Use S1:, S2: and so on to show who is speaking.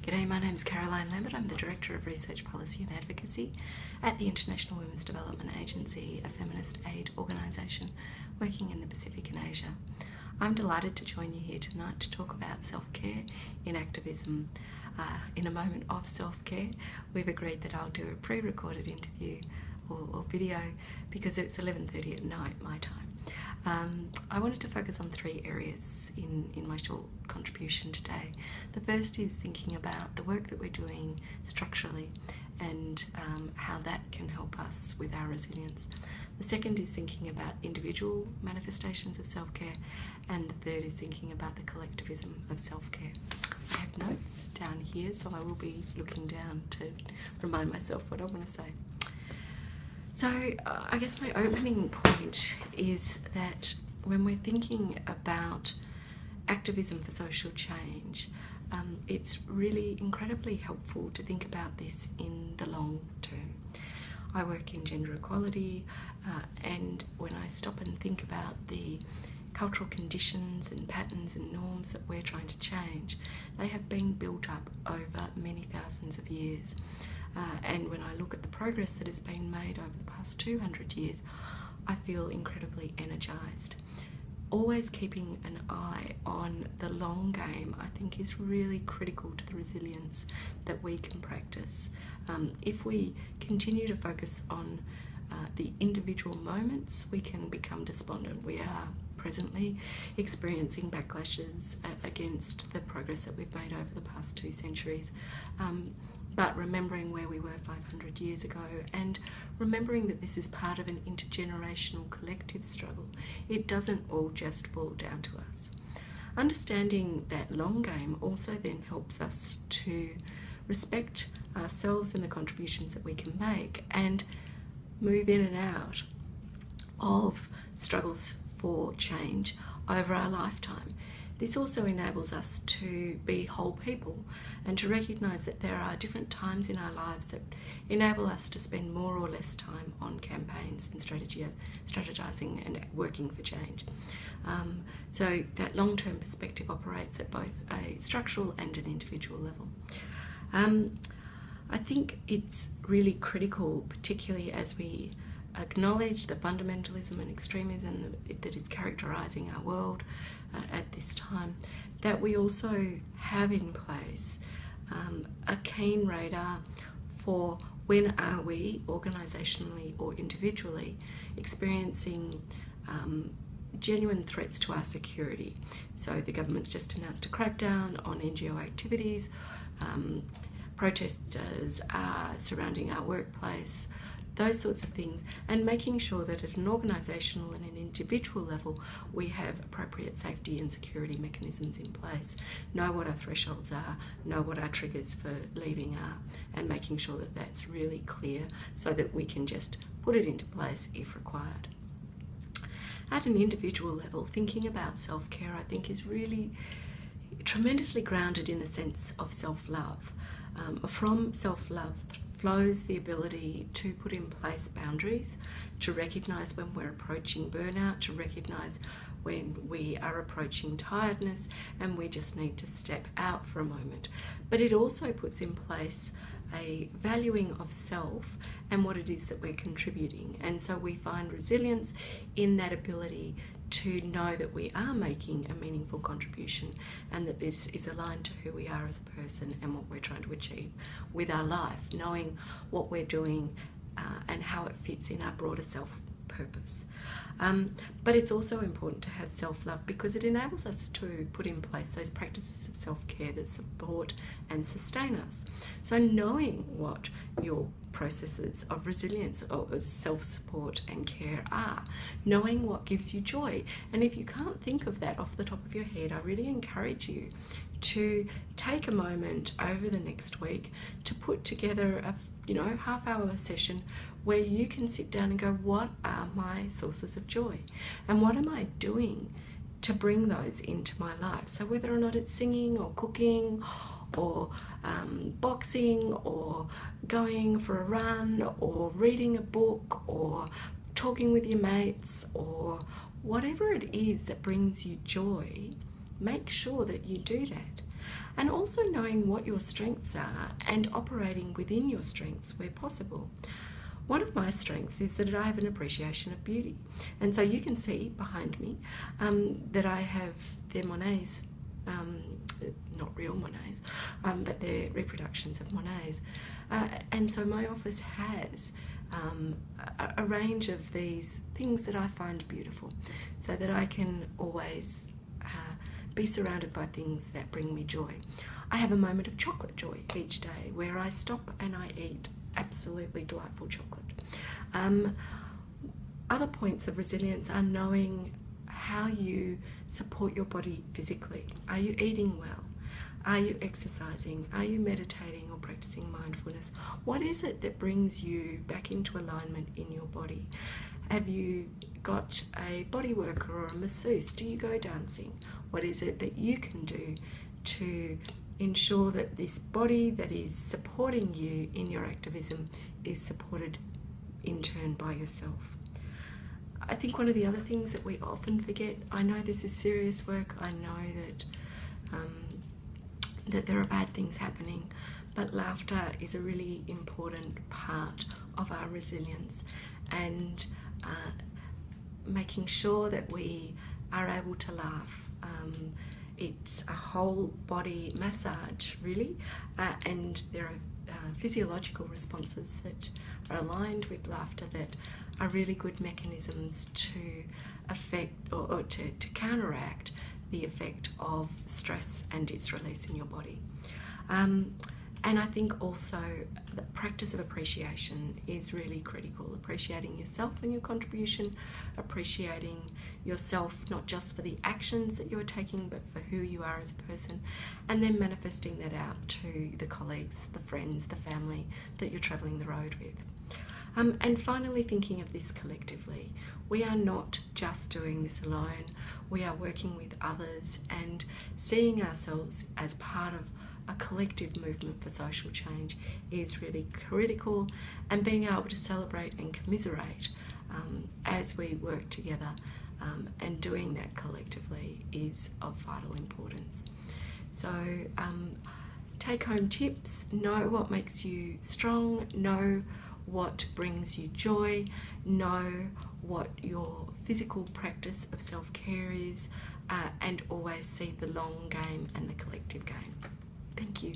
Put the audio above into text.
S1: G'day, my name's Caroline Lambert. I'm the Director of Research Policy and Advocacy at the International Women's Development Agency, a feminist aid organisation working in the Pacific and Asia. I'm delighted to join you here tonight to talk about self-care in activism. In a moment of self-care, we've agreed that I'll do a pre-recorded interview or video because it's 11:30 at night, my time. I wanted to focus on three areas in my short contribution today. The first is thinking about the work that we're doing structurally and how that can help us with our resilience. The second is thinking about individual manifestations of self-care, and the third is thinking about the collectivism of self-care. I have notes down here, so I will be looking down to remind myself what I want to say. So I guess my opening point is that when we're thinking about activism for social change, it's really incredibly helpful to think about this in the long term. I work in gender equality, and when I stop and think about the cultural conditions and patterns and norms that we're trying to change, they have been built up over many thousands of years. And when I look at the progress that has been made over the past 200 years, I feel incredibly energised. Always keeping an eye on the long game, I think, is really critical to the resilience that we can practice. If we continue to focus on the individual moments, we can become despondent. We are presently experiencing backlashes against the progress that we've made over the past 2 centuries. But remembering where we were 500 years ago and remembering that this is part of an intergenerational collective struggle, it doesn't all just fall down to us. Understanding that long game also then helps us to respect ourselves and the contributions that we can make and move in and out of struggles for change over our lifetime. This also enables us to be whole people and to recognise that there are different times in our lives that enable us to spend more or less time on campaigns and strategising and working for change. So that long-term perspective operates at both a structural and an individual level. I think it's really critical, particularly as we acknowledge the fundamentalism and extremism that is characterising our world at this time, that we also have in place a keen radar for when are we, organisationally or individually, experiencing genuine threats to our security. So the government's just announced a crackdown on NGO activities, protesters are surrounding our workplace, those sorts of things, and making sure that at an organisational and an individual level we have appropriate safety and security mechanisms in place, know what our thresholds are, know what our triggers for leaving are, and making sure that that's really clear so that we can just put it into place if required. At an individual level, thinking about self-care, I think, is really tremendously grounded in a sense of self-love. From self-love flows the ability to put in place boundaries, to recognise when we're approaching burnout, to recognise when we are approaching tiredness and we just need to step out for a moment. But it also puts in place a valuing of self and what it is that we're contributing. And so we find resilience in that ability to know that we are making a meaningful contribution and that this is aligned to who we are as a person and what we're trying to achieve with our life, knowing what we're doing and how it fits in our broader self-purpose. But it's also important to have self-love because it enables us to put in place those practices of self-care that support and sustain us. So knowing what your processes of resilience or self-support and care are, knowing what gives you joy. And if you can't think of that off the top of your head, I really encourage you to take a moment over the next week to put together a half-hour session where you can sit down and go, what are my sources of joy? And what am I doing to bring those into my life? So whether or not it's singing or cooking or boxing or going for a run or reading a book or talking with your mates or whatever it is that brings you joy, make sure that you do that. and also knowing what your strengths are and operating within your strengths where possible. One of my strengths is that I have an appreciation of beauty, and so you can see behind me that I have their Monets, not real Monets, but they're reproductions of Monets, and so my office has a range of these things that I find beautiful, so that I can always be surrounded by things that bring me joy. I have a moment of chocolate joy each day where I stop and I eat absolutely delightful chocolate. Other points of resilience are knowing how you support your body physically. Are you eating well? Are you exercising? Are you meditating or practicing mindfulness? What is it that brings you back into alignment in your body? Have you got a body worker or a masseuse? Do you go dancing? What is it that you can do to ensure that this body that is supporting you in your activism is supported in turn by yourself? I think one of the other things that we often forget, I know this is serious work, I know that there are bad things happening, but laughter is a really important part of our resilience, and making sure that we are able to laugh. It's a whole body massage, really, and there are physiological responses that are aligned with laughter that are really good mechanisms to affect or to counteract the effect of stress and its release in your body. And I think also the practice of appreciation is really critical. Appreciating yourself and your contribution, appreciating yourself not just for the actions that you're taking, but for who you are as a person, and then manifesting that out to the colleagues, the friends, the family that you're travelling the road with. And finally, thinking of this collectively. We are not just doing this alone. We are working with others and seeing ourselves as part of a collective movement for social change is really critical, and being able to celebrate and commiserate as we work together and doing that collectively is of vital importance. So take home tips: know what makes you strong, know what brings you joy, know what your physical practice of self-care is, and always see the long game and the collective game. Thank you.